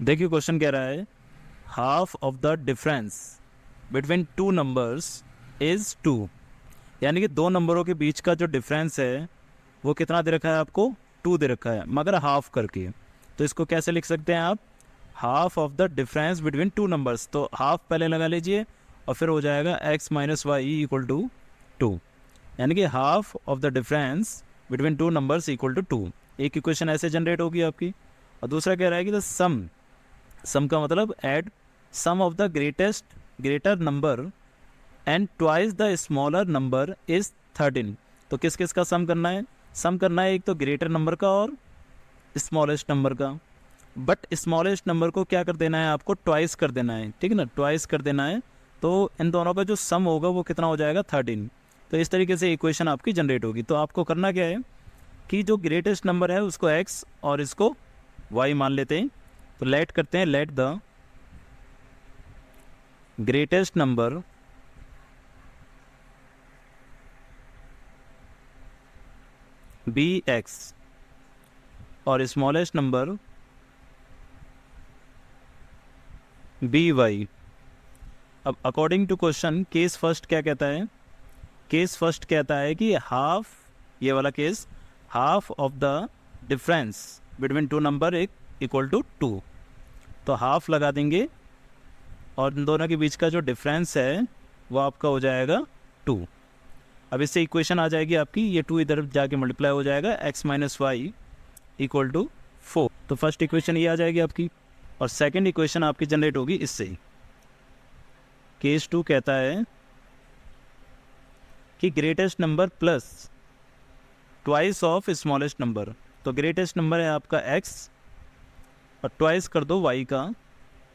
देखिए क्वेश्चन कह रहा है half of the difference between two numbers is 2। यानी कि दो नंबरों के बीच का जो डिफरेंस है वो कितना दे रखा है आपको, 2 दे रखा है, मगर हाफ करके। तो इसको कैसे लिख सकते हैं आप, half of the difference between two numbers. तो हाफ पहले लगा लीजिए और फिर हो जाएगा x minus y equal to 2। यानी कि half of the difference between two numbers equal to 2। एक इक्वेशन ऐसे जनरेट होगी आपकी। और दूसरा कह रहा है कि द सम का मतलब add sum of the greater number and twice the smaller number is 13। तो किस किस का सम करना है, सम करना है एक तो ग्रेटर नंबर का और स्मॉलेस्ट नंबर का। बट स्मॉलेस्ट नंबर को क्या कर देना है आपको, ट्वाइस कर देना है, ठीक है ना, ट्वाइस कर देना है। तो इन दोनों का जो सम होगा वो कितना हो जाएगा, 13। तो इस तरीके से इक्वेशन आपकी जनरेट होगी। तो आपको करना क्या है कि जो ग्रेटेस्ट नंबर है उसको x और इसको y मान लेते हैं। तो लेट करते हैं, let the greatest number be x और स्मॉलेस्ट नंबर बी y। अब according to question case first क्या कहता है, केस फर्स्ट कहता है कि हाफ, ये वाला case, half of the difference between two number equal to 2। तो हाफ लगा देंगे और इन दोनों के बीच का जो डिफरेंस है वो आपका हो जाएगा 2। अब इससे इक्वेशन आ जाएगी आपकी, ये 2 इधर जाके मल्टीप्लाई हो जाएगा, x minus y equal to 4। तो फर्स्ट इक्वेशन ये आ जाएगी आपकी। और सेकंड इक्वेशन आपकी जनरेट होगी इससे ही। केस 2 कहता है कि greatest number plus twice of smallest number. तो ग्रेटेस्ट नंबर है आपका x और ट्वाइस कर दो y का,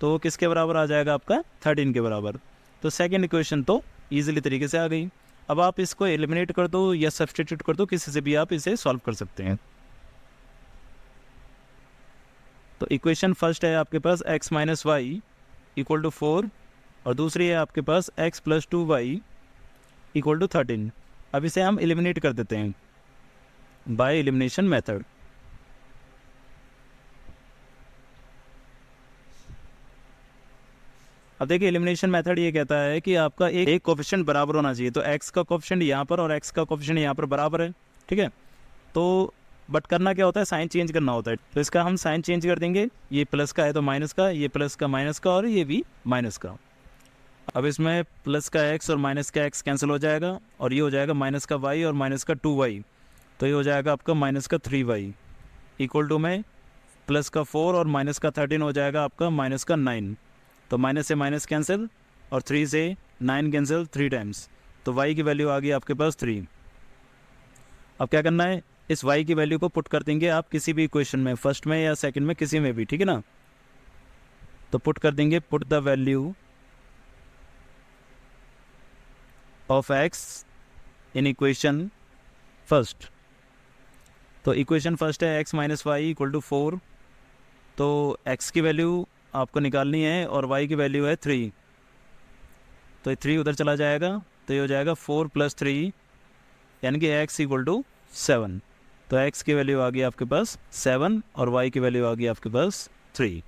तो किसके बराबर आ जाएगा आपका, 13 के बराबर। तो सेकंड इक्वेशन तो ईजिली तरीके से आ गई। अब आप इसको एलिमिनेट कर दो या सब्सटीट्यूट कर दो, किसी से भी आप इसे सॉल्व कर सकते हैं। तो इक्वेशन फर्स्ट है आपके पास x minus y equal to 4 और दूसरी है आपके पास x plus 2y equal to 13। अब इसे हम एलिमिनेट कर देते हैं बाय एलिमिनेशन मेथड। अब देखिए एलिमिनेशन मेथड ये कहता है कि आपका एक कोफिशिएंट बराबर होना चाहिए। तो x का कोफिशिएंट यहाँ पर और x का कोफिशिएंट यहाँ पर बराबर है, ठीक है। तो बट करना क्या होता है, साइन चेंज करना होता है। तो इसका हम साइन चेंज कर देंगे, ये प्लस का है तो माइनस का, ये प्लस का माइनस का और ये भी माइनस का। अब इसमें प्लस का x और माइनस का x कैंसिल हो जाएगा और ये हो जाएगा माइनस का y और माइनस का 2y। तो ये हो जाएगा आपका माइनस का 3y इक्वल टू में प्लस का 4 और माइनस का 13 हो जाएगा आपका माइनस का 9। तो माइनस से माइनस कैंसिल और 3 से 9 कैंसिल 3 टाइम्स। तो y की वैल्यू आ गई आपके पास 3। अब क्या करना है, इस y की वैल्यू को पुट कर देंगे आप किसी भी इक्वेशन में, फर्स्ट में या सेकंड में, किसी में भी, ठीक है ना। तो पुट कर देंगे, put the value of x in equation first. तो इक्वेशन फर्स्ट है x minus y equal to 4। तो x की वैल्यू आपको निकालनी है और y की वैल्यू है 3। तो 3 उधर चला जाएगा, तो ये हो जाएगा 4 प्लस 3 यानी कि x इक्वल टू 7। तो x की वैल्यू आ गई आपके पास 7 और y की वैल्यू आ गई आपके पास 3।